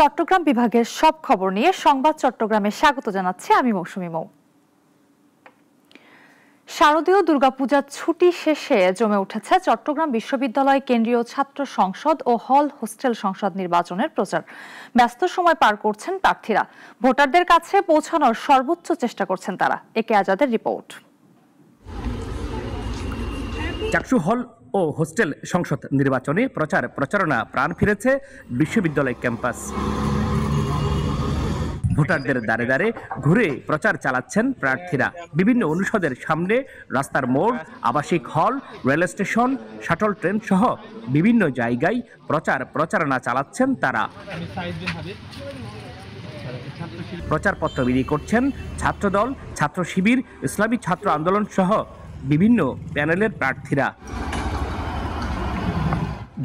চট্টগ্রাম বিভাগের সব খবর নিয়ে সংবাদ চট্টগ্রামে স্বাগত জানাচ্ছি আমি মৌসুমী মৌ। শারদীয় দুর্গাপূজার ছুটি শেষে জমে উঠেছে চট্টগ্রাম বিশ্ববিদ্যালয় কেন্দ্রীয় ছাত্র সংসদ ও হল হোস্টেল সংসদ নির্বাচনের প্রচার। ব্যস্ত সময় পার করছেন প্রার্থীরা, ভোটারদের কাছে পৌঁছানোর সর্বোচ্চ চেষ্টা করছেন তারা। একে আজাদের রিপোর্ট। চাকসু হল ও হোস্টেল সংসদ নির্বাচনে প্রচারণা প্রাণ ফিরেছে বিশ্ববিদ্যালয় ক্যাম্পাস। ভোটারদের দ্বারে দ্বারে ঘুরে প্রচার চালাচ্ছেন প্রার্থীরা। বিভিন্ন অনুষদের সামনে, রাস্তার মোড়, আবাসিক হল, রেল স্টেশন, শাটল ট্রেন সহ বিভিন্ন জায়গায় প্রচারণা চালাচ্ছেন তারা। প্রচারপত্র বিলি করছেন ছাত্রদল, ছাত্র শিবির, ইসলামী ছাত্র আন্দোলন সহ বিভিন্ন প্যানেলের প্রার্থীরা।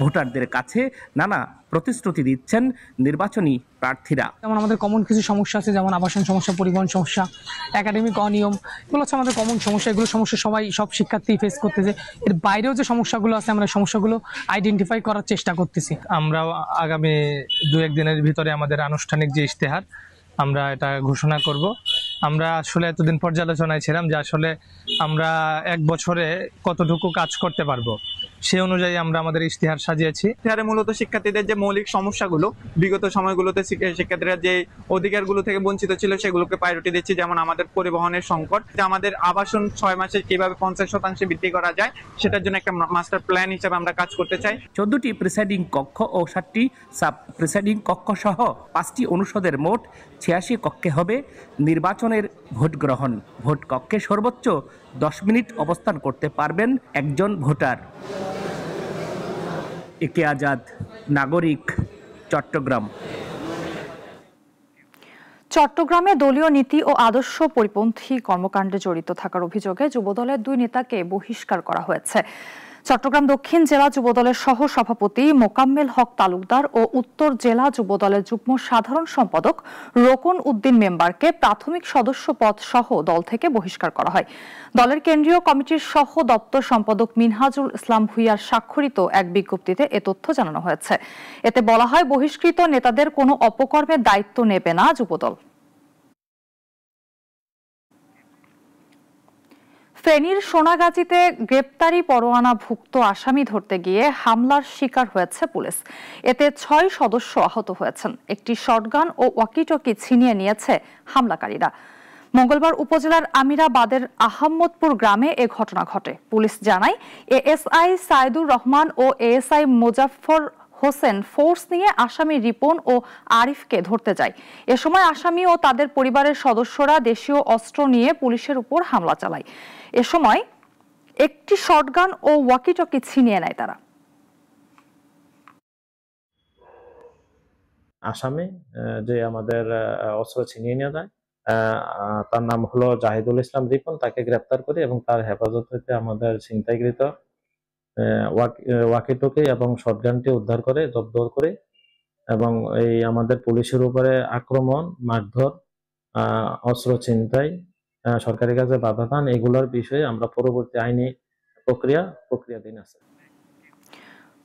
ভোটারদের কাছে নানা প্রতিশ্রুতি দিচ্ছেন নির্বাচনী প্রার্থীরা। যেমন আমাদের কমন কিছু সমস্যা আছে, যেমন আবাসন সমস্যা, পরিবহন সমস্যা, একাডেমিক অনিয়ম, এগুলো হচ্ছে আমাদের কমন সমস্যা। এগুলো সমস্যা সব শিক্ষার্থী ফেস করতেছে। এর বাইরেও যে সমস্যাগুলো আছে আমরা সমস্যাগুলো আইডেন্টিফাই করার চেষ্টা করতেছি। আমরা আগামী 2-1 দিনের ভিতরে আমাদের আনুষ্ঠানিক যে ইশতেহার আমরা এটা ঘোষণা করব। আমরা আসলে এতদিন পর্যালোচনায় ছিলাম যে আসলে আমরা 1 বছরে কতটুকু কাজ করতে পারবো, সে অনুযায়ী আমরা আমাদের ইশতেহার সাজিয়েছি। ইশতেহারে মূলত শিক্ষার্থীদের যে মৌলিক সমস্যাগুলো, বিগত সময়গুলোতে শিক্ষার্থীরা যে অধিকারগুলো থেকে বঞ্চিত ছিল সেগুলোকে প্রায়োরিটি দিচ্ছি। যেমন আমাদের পরিবহনের সংকট, আমাদের আবাসন 6 মাসে কিভাবে 50% বৃদ্ধি করা যায় সেটার জন্য একটা মাস্টার প্ল্যান হিসেবে আমরা কাজ করতে চাই। 14টি প্রিসাইডিং কক্ষ ও 7টি সাব প্রিসাইডিং কক্ষ সহ 5টি অনুষদের মোট 86 কক্ষে হবে নির্বাচনের ভোট গ্রহণ। ভোট কক্ষে সর্বোচ্চ 10 মিনিট অবস্থান করতে পারবেন একজন ভোটার। একে আজাদ, নাগরিক, চট্টগ্রাম। চট্টগ্রামে দলীয় নীতি ও আদর্শ পরিপন্থী কর্মকাণ্ডে জড়িত থাকার অভিযোগে যুবদলের 2 নেতাকে বহিষ্কার করা হয়েছে। চট্টগ্রাম দক্ষিণ জেলা যুবদলের সহ সভাপতি মোকাম্মেল হক তালুকদার ও উত্তর জেলা যুবদলের যুগ্ম সাধারণ সম্পাদক রোকন উদ্দিন মেম্বারকে প্রাথমিক সদস্য পদ সহ দল থেকে বহিষ্কার করা হয়। দলের কেন্দ্রীয় কমিটির সহ দপ্তর সম্পাদক মিনহাজুল ইসলাম ভুইয়ার স্বাক্ষরিত এক বিজ্ঞপ্তিতে এ তথ্য জানানো হয়েছে। এতে বলা হয়, বহিষ্কৃত নেতাদের কোনো অপকর্মের দায়িত্ব নেবে না যুবদল। ফেনীর সোনাগাজীতে গ্রেপ্তারি পরোয়ানাভুক্ত আসামি ধরতে গিয়ে হামলার শিকার হয়েছে পুলিশ। এতে 6 সদস্য আহত হয়েছেন। একটি শটগান ও ওয়াকিটকি ছিনিয়ে নিয়েছে হামলাকারীরা। মঙ্গলবার উপজেলার আমিরাবাদের আহমদপুর গ্রামে এ ঘটনা ঘটে। পুলিশ জানায়, এএসআই সাইদুর রহমান ও এএসআই মোজাফফর হোসেন ফোর্স নিয়ে আসামি রিপন ও আরিফকে ধরতে যায়। এ সময় আসামি ও তাদের পরিবারের সদস্যরা দেশীয় অস্ত্র নিয়ে পুলিশের উপর হামলা চালায়। এ সময় একটি শটগান ও ওয়াকিটকি ছিনিয়ে নেয় তারা। আসামি যে আমাদের অস্ত্র ছিনিয়ে নিয়ে যায়, তার নাম হলো জাহিদুল ইসলাম রিপন। তাকে গ্রেপ্তার করি এবং তার হেফাজত হইতে আমাদের ছিনতাইকৃত ওয়াকিটকি এবং শটগানটি উদ্ধার করে জব্দ করে, এবং এই আমাদের পুলিশের উপরে আক্রমণ, মারধর, অস্ত্র ছিনতাই, সরকারি কাজে বাধা দান, এগুলোর বিষয়ে আমরা পরবর্তী আইনি প্রক্রিয়াধীন আছে।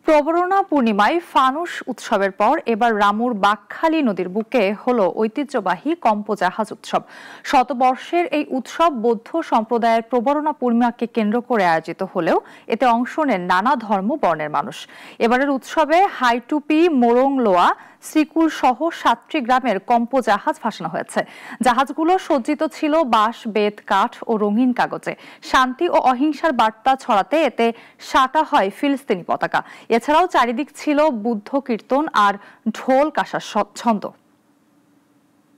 প্রবরণা পূর্ণিমায় ফানুস উৎসবের পর এবার রামুর বাকখালী নদীর বুকে হলো ঐতিহ্যবাহী কম্প জাহাজ উৎসব। শতবর্ষের এই উৎসব বৌদ্ধ সম্প্রদায়ের প্রবরণা পূর্ণিমাকে কেন্দ্র করে আয়োজিত হলেও এতে অংশ নেন নানা ধর্ম বর্ণের মানুষ। এবারের উৎসবে হাইটুপি, মোরংলোয়া, শ্রীকুল সহ 7টি গ্রামের কম্প জাহাজ ভাসানো হয়েছে। জাহাজগুলো সজ্জিত ছিল বাঁশ, বেত, কাঠ ও রঙিন কাগজে। শান্তি ও অহিংসার বার্তা ছড়াতে এতে সাঁটা হয় ফিলিস্তিনি পতাকা। এছাড়াও চারিদিক ছিল বুদ্ধ কীর্তন আর ঢোল কাঁসার ছন্দ।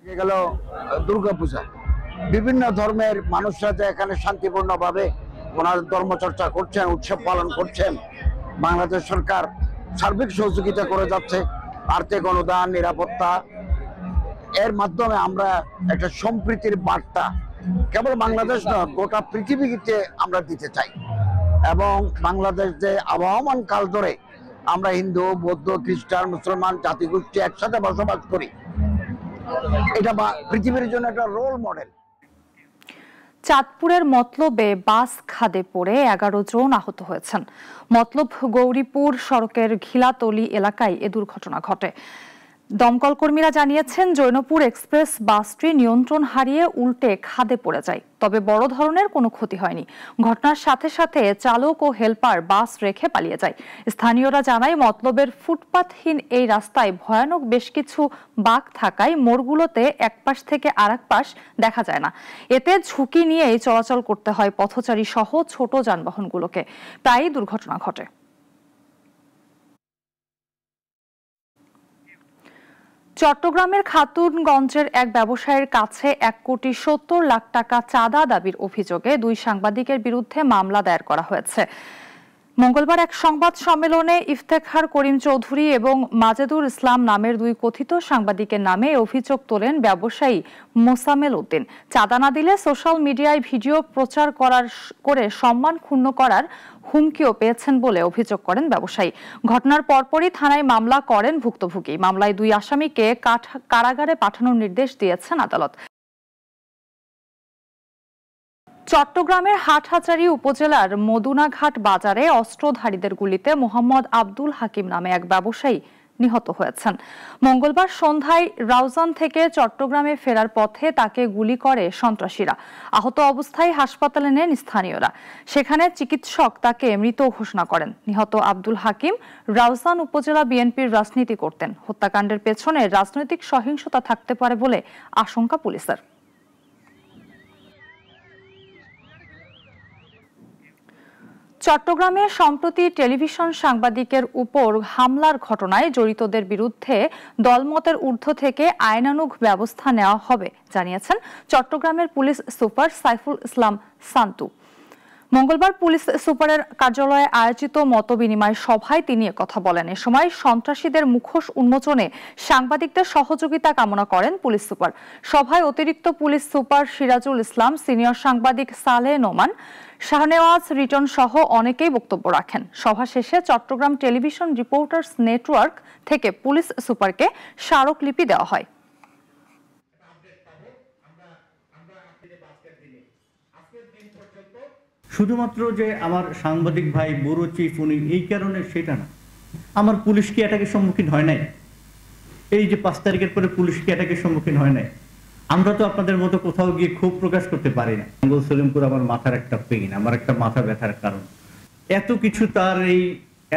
গেল দুর্গাপূজা, বিভিন্ন ধর্মের মানুষরা যে এখানে শান্তিপূর্ণভাবে ওনার ধর্মচর্চা করছেন, উৎসব পালন করছেন। বাংলাদেশ সরকার সার্বিক সহযোগিতা করে যাচ্ছে, আর্থিক অনুদান, নিরাপত্তা, এর মাধ্যমে আমরা একটা সম্প্রীতির বার্তা কেবল বাংলাদেশ নয় গোটা পৃথিবীতে আমরা দিতে চাই। এবং বাংলাদেশ যে আবহমান কাল ধরে আমরা হিন্দু, বৌদ্ধ, খ্রিস্টান, মুসলমান জাতিগোষ্ঠী একসাথে বসবাস করি, এটা পৃথিবীর জন্য একটা রোল মডেল। চাঁদপুরের মতলবে বাস খাদে পড়ে 11 জন আহত হয়েছেন। মতলব গৌরীপুর সড়কের ঘিলাতলি এলাকায় এ দুর্ঘটনা ঘটে। দমকল কর্মীরা জানিয়েছেন, জৈনপুর এক্সপ্রেস বাসটি নিয়ন্ত্রণ হারিয়ে উল্টে খাদে পড়ে যায়। তবে বড় ধরনের কোনো ক্ষতি হয়নি। ঘটনার সাথে সাথে চালক ও হেলপার বাস রেখে পালিয়ে যায়। স্থানীয়রা জানায়, মতলবের ফুটপাথহীন এই রাস্তায় ভয়ানক বেশ কিছু বাঁক থাকায় মোড়গুলোতে এক পাশ থেকে আরেক পাশ দেখা যায় না। এতে ঝুঁকি নিয়েই চলাচল করতে হয় পথচারী সহ ছোট যানবাহনগুলোকে। প্রায়ই দুর্ঘটনা ঘটে। চট্টগ্রামের খাতুনগঞ্জের এক ব্যবসায়ীর কাছে 1,70,00,000 টাকা চাঁদা দাবির অভিযোগে 2 সাংবাদিকের বিরুদ্ধে মামলা দায়ের করা হয়েছে। মঙ্গলবার এক সংবাদ সম্মেলনে ইফতেখার করিম চৌধুরী এবং মাজেদুর ইসলাম নামের 2 কথিত সাংবাদিকের নামে অভিযোগ তোলেন ব্যবসায়ী মোসামেল উদ্দিন। চাঁদা না দিলে সোশ্যাল মিডিয়ায় ভিডিও প্রচার করে সম্মান ক্ষুণ্ণ করার হুমকিও পেয়েছেন বলে অভিযোগ করেন ব্যবসায়ী। ঘটনার পরপরই থানায় মামলা করেন ভুক্তভোগী। মামলায় 2 আসামিকে কারাগারে পাঠানোর নির্দেশ দিয়েছেন আদালত। চট্টগ্রামের হাটহাজারী উপজেলার মদুনাঘাট বাজারে অস্ত্রধারীদের গুলিতে মোহাম্মদ আব্দুল হাকিম নামে এক ব্যবসায়ী নিহত হয়েছেন। মঙ্গলবার সন্ধ্যায় রাউজান থেকে চট্টগ্রামে ফেরার পথে তাকে গুলি করে সন্ত্রাসীরা। আহত অবস্থায় হাসপাতালে নেন স্থানীয়রা। সেখানে চিকিৎসক তাকে মৃত ঘোষণা করেন। নিহত আব্দুল হাকিম রাউজান উপজেলা বিএনপির রাজনীতি করতেন। হত্যাকাণ্ডের পেছনে রাজনৈতিক সহিংসতা থাকতে পারে বলে আশঙ্কা পুলিশের। চট্টগ্রামে সম্প্রতি টেলিভিশন সাংবাদিকের উপর হামলার ঘটনায় জড়িতদের বিরুদ্ধে দলমতের ঊর্ধ্ব থেকে আইনানুগ ব্যবস্থা নেওয়া হবে জানিয়েছেন চট্টগ্রামের পুলিশ সুপার সাইফুল ইসলাম সান্তু। মঙ্গলবার পুলিশ সুপারের কার্যালয়ে আয়োজিত মতবিনিময় সভায় তিনি একথা বলেন। এ সময় সন্ত্রাসীদের মুখোশ উন্মোচনে সাংবাদিকদের সহযোগিতা কামনা করেন পুলিশ সুপার। সভায় অতিরিক্ত police super Sirajul Islam, senior সাংবাদিক সালেহ নোমান, শাহনেওয়াজ রিটন সহ অনেকেই বক্তব্য রাখেন। সভা শেষে চট্টগ্রাম টেলিভিশন রিপোর্টার্স নেটওয়ার্ক থেকে পুলিশ সুপারকে স্মারকলিপি দেওয়া হয়। শুধুমাত্র যে আমার সাংবাদিক ভাই ব্যুরো চিফ উনি এই কারণে সেটা না, আমার পুলিশ কি অ্যাটাকের সম্মুখীন হয় নাই? এই যে 5 তারিখের পরে পুলিশ কি অ্যাটাকের সম্মুখীন হয় নাই? আমরা তো আপনাদের মতো কোথাও গিয়ে ক্ষোভ প্রকাশ করতে পারি না। মঙ্গল সলিমপুর আমার মাথার একটা পেইন, আমার একটা মাথা ব্যথার কারণ। এত কিছু তার এই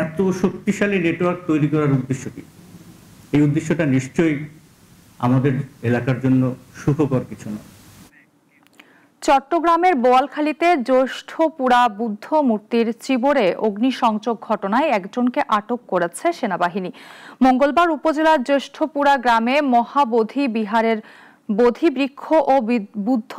এত শক্তিশালী নেটওয়ার্ক তৈরি করার উদ্দেশ্য কি? এই উদ্দেশ্যটা নিশ্চয়ই আমাদের এলাকার জন্য সুখকর কিছু না। চট্টগ্রামের বোয়ালখালীতে জ্যেষ্ঠপুরা বুদ্ধ মূর্তির চিবরে অগ্নিসংযোগ ঘটনায় একজনকে আটক করেছে সেনাবাহিনী। মঙ্গলবার উপজেলার জ্যেষ্ঠপুরা গ্রামে মহাবোধি বিহারের বোধি বৃক্ষ ও বুদ্ধ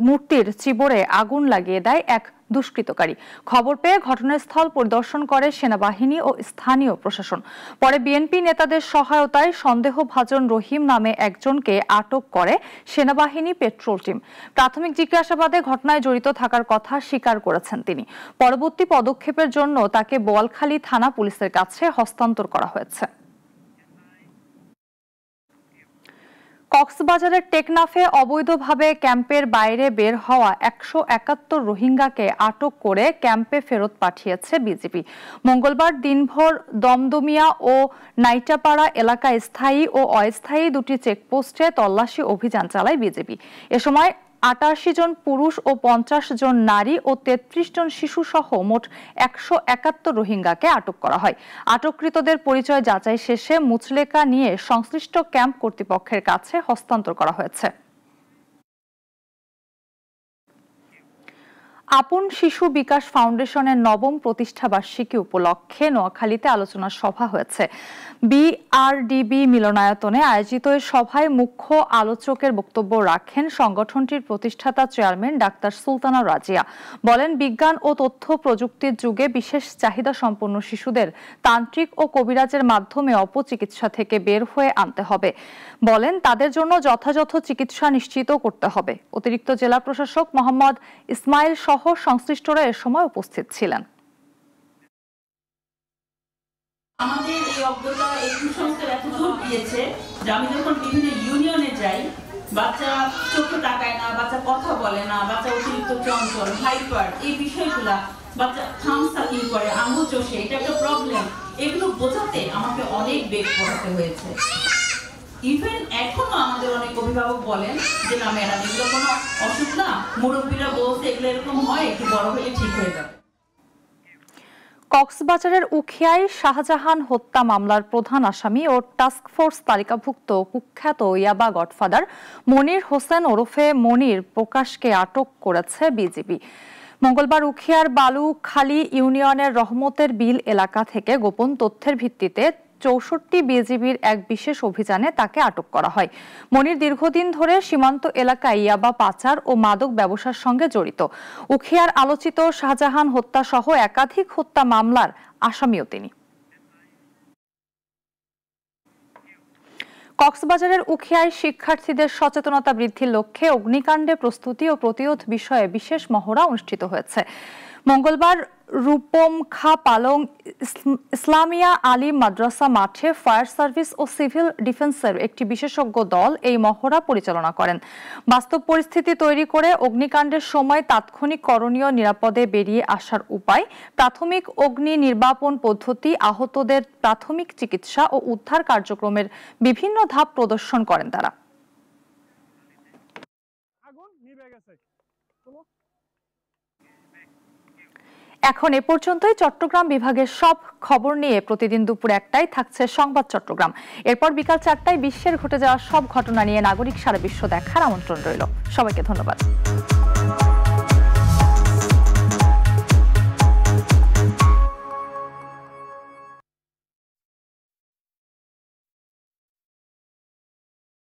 মূর্তির চিবরে আগুন লাগিয়ে দেয় এক দুষ্কৃতকারী। খবর পেয়ে ঘটনাস্থল পরিদর্শন করে সেনাবাহিনী ও স্থানীয় প্রশাসন। পরে বিএনপি নেতাদের সহায়তায় সন্দেহভাজন রহিম নামে একজনকে আটক করে সেনাবাহিনী পেট্রোল টিম। প্রাথমিক জিজ্ঞাসাবাদে ঘটনায় জড়িত থাকার কথা স্বীকার করেছেন তিনি। পরবর্তী পদক্ষেপের জন্য তাকে বোয়ালখালী থানা পুলিশের কাছে হস্তান্তর করা হয়েছে। কক্সবাজারের টেকনাফে অবৈধভাবে ক্যাম্পের বাইরে বের হওয়া 171 রোহিঙ্গাকে আটক করে ক্যাম্পে ফেরত পাঠিয়েছে বিজিবি। মঙ্গলবার দিনভর দমদমিয়া ও নাইটাপাড়া এলাকায় স্থায়ী ও অস্থায়ী 2টি চেকপোস্টে তল্লাশি অভিযান চালায় বিজিবি। এ সময় 88 জন পুরুষ ও 50 জন নারী ও 33 জন শিশু সহ মোট 171 রোহিঙ্গাকে আটক করা হয়। আটককৃতদের পরিচয় যাচাই শেষে মুচলেকা নিয়ে সংশ্লিষ্ট ক্যাম্প কর্তৃপক্ষের কাছে হস্তান্তর করা হয়েছে। আপন শিশু বিকাশ ফাউন্ডেশনের 9ম প্রতিষ্ঠাবার্ষিকী উপলক্ষে নোয়াখালীতে আলোচনা সভা হয়েছে। বিআরডিবি মিলনায়তনে আয়োজিত এই সভায় মুখ্য আলোচকের বক্তব্য রাখেন সংগঠনটির প্রতিষ্ঠাতা চেয়ারম্যান ডাক্তার সুলতানা রাজিয়া। বলেন, বিজ্ঞান ও তথ্য প্রযুক্তির যুগে বিশেষ চাহিদা সম্পন্ন শিশুদের তান্ত্রিক ও কবিরাজের মাধ্যমে অপচিকিৎসা থেকে বের হয়ে আনতে হবে। বলেন, তাদের জন্য যথাযথ চিকিৎসা নিশ্চিত করতে হবে। অতিরিক্ত জেলা প্রশাসক মোহাম্মদ ইসমাইল সহ সংশ্লিষ্টরা এ সময় উপস্থিত ছিলেন। আমাদের এই অজ্ঞতা এই কুসংস্কার এত দূর দিয়েছে যে আমি যখন বিভিন্ন ইউনিয়নে যাই, বাচ্চা চোখে তাকায় না, বাচ্চা কথা বলে না, বাচ্চা অতিরিক্ত চঞ্চল, হাইপার, এই বিষয়গুলা, বাচ্চা থাম সাকিং করে, আঙুল চষে, এটা একটা প্রবলেম। এগুলো বোঝাতে আমাকে অনেক বেগ পড়াতে হয়েছে। ইভেন এখনো আমাদের অনেক অভিভাবক বলেন যে না ম্যাডাম এগুলো কোনো অসুখ না, মুরব্বীরা বলছে এগুলো এরকম হয়, একটু বড় হলে ঠিক হয়ে যাবে। কক্সবাজারের উখিয়ায় শাহজাহান হত্যা মামলার প্রধান আসামি ও টাস্কফোর্স তালিকাভুক্ত কুখ্যাত ইয়াবা গডফাদার মনির হোসেন ওরফে মনির প্রকাশকে আটক করেছে বিজিবি। মঙ্গলবার উখিয়ার বালুখালী ইউনিয়নের রহমতের বিল এলাকা থেকে গোপন তথ্যের ভিত্তিতে ৬৪ বিজিবির এক বিশেষ অভিযানে তাকে আটক করা হয়। মনির দীর্ঘদিন ধরে সীমান্ত এলাকায় ইয়াবা পাচার ও মাদক ব্যবসার সঙ্গে জড়িত। উখিয়ার আলোচিত শাহজাহান হত্যা সহ একাধিক হত্যা মামলার আসামিও তিনি। কক্সবাজারের উখিয়ায় শিক্ষার্থীদের সচেতনতা বৃদ্ধির লক্ষ্যে অগ্নিকাণ্ডে প্রস্তুতি ও প্রতিরোধ বিষয়ে বিশেষ মহড়া অনুষ্ঠিত হয়েছে। মঙ্গলবার রূপম খা পালং ইসলামিয়া আলিম মাদ্রাসা মাঠে ফায়ার সার্ভিস ও সিভিল ডিফেন্সের একটি বিশেষজ্ঞ দল এই মহড়া পরিচালনা করেন। বাস্তব পরিস্থিতি তৈরি করে অগ্নিকাণ্ডের সময় তাৎক্ষণিক করণীয়, নিরাপদে বেরিয়ে আসার উপায়, প্রাথমিক অগ্নি নির্বাপন পদ্ধতি, আহতদের প্রাথমিক চিকিৎসা ও উদ্ধার কার্যক্রমের বিভিন্ন ধাপ প্রদর্শন করেন তারা। এখন এ পর্যন্তই। চট্টগ্রাম বিভাগের সব খবর নিয়ে প্রতিদিন দুপুর ১টায় থাকছে সংবাদ চট্টগ্রাম। এরপর বিকাল ৪টায় বিশ্বের ঘটে যাওয়া সব ঘটনা নিয়ে নাগরিক সারা বিশ্ব দেখার আমন্ত্রণ রইল। সবাইকে ধন্যবাদ।